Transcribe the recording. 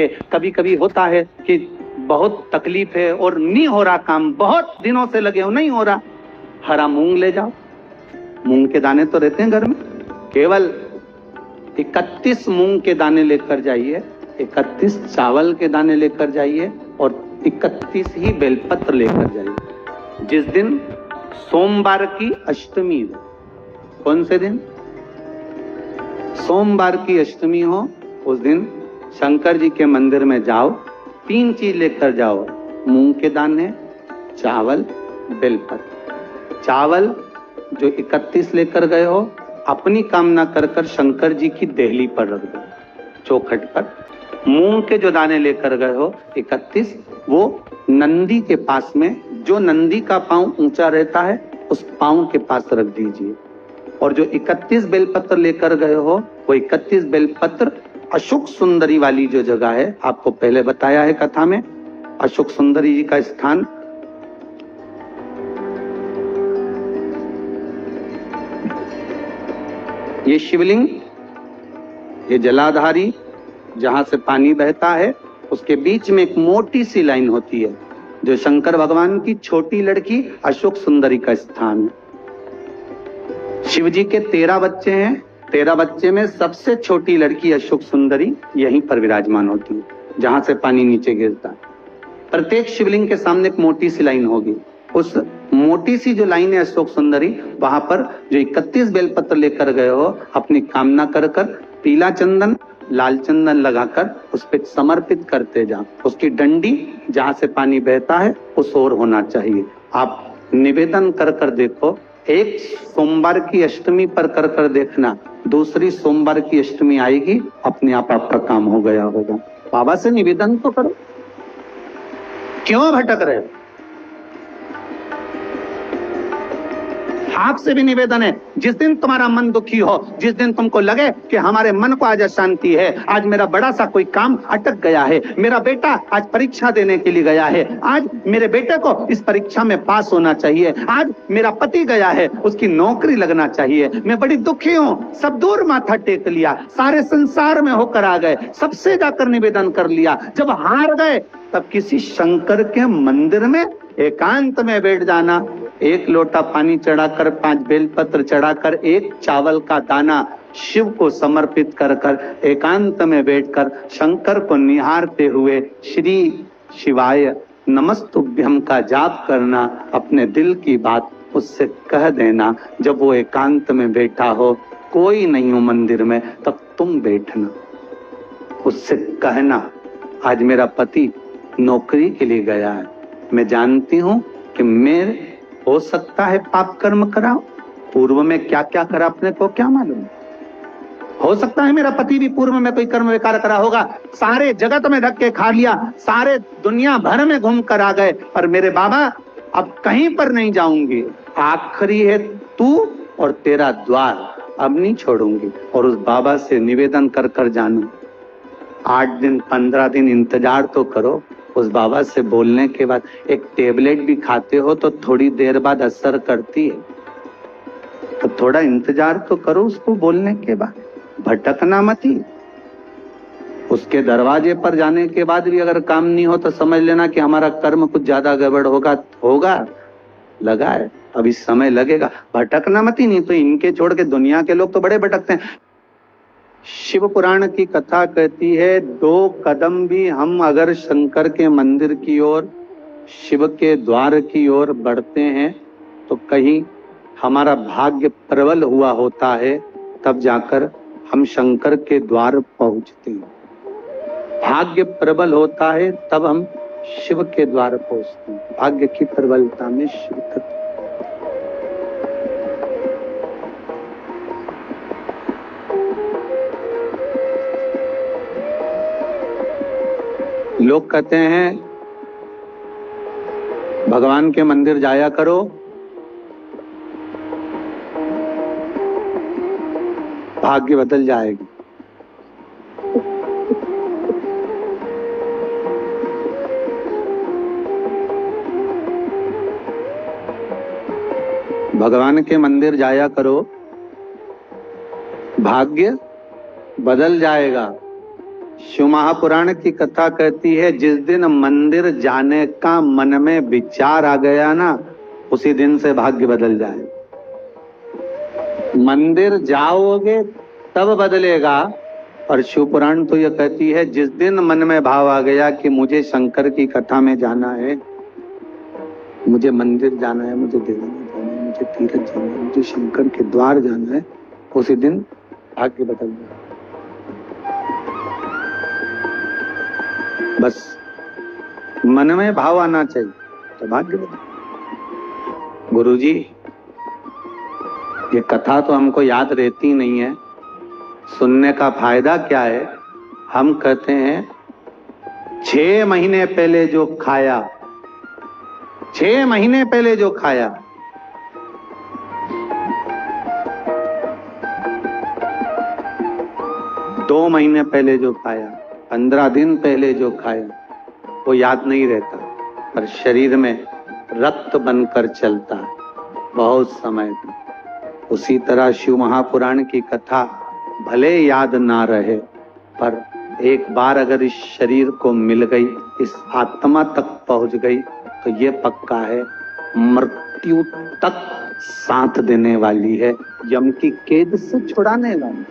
कभी कभी होता है कि बहुत तकलीफ है और नहीं हो रहा काम, बहुत दिनों से लगे हो नहीं हो रहा, हरा मूंग ले जाओ। मूंग के दाने तो रहते हैं घर में, केवल 31 मूंग के दाने लेकर जाइए, 31 चावल के दाने लेकर जाइए और 31 ही बेलपत्र लेकर जाइए। जिस दिन सोमवार की अष्टमी हो, कौन से दिन? सोमवार की अष्टमी हो, उस दिन शंकर जी के मंदिर में जाओ, 3 चीज लेकर जाओ, मूंग के दाने, चावल, बेलपत्र। चावल जो 31 लेकर गए हो, अपनी कामना कर कर शंकर जी की देहली पर रख दो, चौखट पर। मूंग के जो दाने लेकर गए हो 31, वो नंदी के पास में, जो नंदी का पांव ऊंचा रहता है उस पांव के पास रख दीजिए। और जो 31 बेलपत्र लेकर गए हो, वो 31 बेलपत्र अशोक सुंदरी वाली जो जगह है, आपको पहले बताया है कथा में, अशोक सुंदरी जी का स्थान ये शिवलिंग, ये जलाधारी जहां से पानी बहता है, उसके बीच में एक मोटी सी लाइन होती है जो शंकर भगवान की छोटी लड़की अशोक सुंदरी का स्थान है। शिव जी के 13 बच्चे हैं, 13 बच्चे में सबसे छोटी लड़की अशोक सुंदरी यहीं पर विराजमान होती है, जहां से पानी नीचे गिरता है। प्रत्येक शिवलिंग के सामने एक मोटी सी लाइन होगी, उस मोटी सी जो लाइन है अशोक सुंदरी, वहां पर जो 31 बेलपत्र लेकर गए हो, अपनी कामना कर कर पीला चंदन, लाल चंदन लगाकर उस पर समर्पित करते जाओ। उसकी डंडी जहां से पानी बहता है उस ओर होना चाहिए। आप निवेदन कर कर देखो, एक सोमवार की अष्टमी पर कर कर देखना, दूसरी सोमवार की अष्टमी आएगी, अपने आप आपका काम हो गया होगा। बाबा से निवेदन तो करो, क्यों भटक रहे हो? आपसे भी निवेदन है, जिस दिन तुम्हारा मन दुखी हो, जिस दिन तुमको लगे कि हमारे मन को आज अशांति है, आज मेरा बड़ा सा कोई काम अटक गया है, मेरा बेटा आज परीक्षा देने के लिए गया है, आज मेरे बेटे को इस परीक्षा में पास होना चाहिए, आज मेरा पति गया है, उसकी नौकरी लगना चाहिए, मैं बड़ी दुखी हूं, सब दूर माथा टेक लिया, सारे संसार में होकर आ गए, सबसे जाकर निवेदन कर लिया, जब हार गए तब किसी शंकर के मंदिर में एकांत में बैठ जाना, 1 लोटा पानी चढ़ाकर, 5 बेलपत्र चढ़ाकर, 1 चावल का दाना शिव को समर्पित कर कर एकांत में बैठकर शंकर को निहारते हुए श्री शिवाय नमस्तुभ्यम का जाप करना, अपने दिल की बात उससे कह देना। जब वो एकांत में बैठा हो, कोई नहीं हो मंदिर में, तब तुम बैठना, उससे कहना, आज मेरा पति नौकरी के लिए गया है, मैं जानती हूं कि मैं हो सकता है पाप कर्म करा, पूर्व में क्या क्या करा अपने को क्या मालूम, हो सकता है मेरा पति भी पूर्व में कोई कर्म विकार करा होगा, सारे जगत में धक्के खा लिया, सारे दुनिया भर में घूम कर आ गए, पर मेरे बाबा अब कहीं पर नहीं जाऊंगी, आखिरी है तू और तेरा द्वार, अब नहीं छोड़ूंगी। और उस बाबा से निवेदन कर कर जानू, 8 दिन 15 दिन इंतजार तो करो, उस बाबा से बोलने के बाद। एक टेबलेट भी खाते हो तो थोड़ी देर बाद असर करती है, तो थोड़ा इंतजार तो करो उसको बोलने के बाद, भटकना मत ही। उसके दरवाजे पर जाने के बाद भी अगर काम नहीं हो तो समझ लेना कि हमारा कर्म कुछ ज्यादा गड़बड़ होगा लगा है, अभी समय लगेगा, भटकना मत ही, नहीं तो इनके छोड़ के दुनिया के लोग तो बड़े भटकते हैं। शिव पुराण की कथा कहती है, 2 कदम भी हम अगर शंकर के मंदिर की ओर, शिव के द्वार की ओर बढ़ते हैं तो कहीं हमारा भाग्य प्रबल हुआ होता है, तब जाकर हम शंकर के द्वार पहुंचते हैं। भाग्य प्रबल होता है तब हम शिव के द्वार पहुंचते हैं। भाग्य की प्रबलता में शिव तक। लोग कहते हैं भगवान के मंदिर जाया करो, भाग्य बदल जाएगी। भगवान के मंदिर जाया करो, भाग्य बदल जाएगा। शिव महापुराण की कथा कहती है, जिस दिन मंदिर जाने का मन में विचार आ गया ना, उसी दिन से भाग्य बदल जाए। मंदिर जाओगे तब बदलेगा। और शिव पुराण तो यह कहती है, जिस दिन मन में भाव आ गया कि मुझे शंकर की कथा में जाना है, मुझे मंदिर जाना है, मुझे देवालय जाना है, मुझे तीर्थ जाना है, मुझे शंकर के द्वार जाना है, उसी दिन भाग्य बदल जाए। बस मन में भाव आना चाहिए तो भाग्य बदल। गुरुजी, ये कथा तो हमको याद रहती नहीं है, सुनने का फायदा क्या है? हम कहते हैं 6 महीने पहले जो खाया, 6 महीने पहले जो खाया, दो महीने पहले जो खाया, 15 दिन पहले जो खाया, वो याद नहीं रहता, पर शरीर में रक्त बनकर चलता है बहुत समय तक। उसी तरह शिव महापुराण की कथा भले याद ना रहे, पर एक बार अगर इस शरीर को मिल गई, इस आत्मा तक पहुंच गई, तो ये पक्का है मृत्यु तक साथ देने वाली है, यम की कैद से छुड़ाने वाली।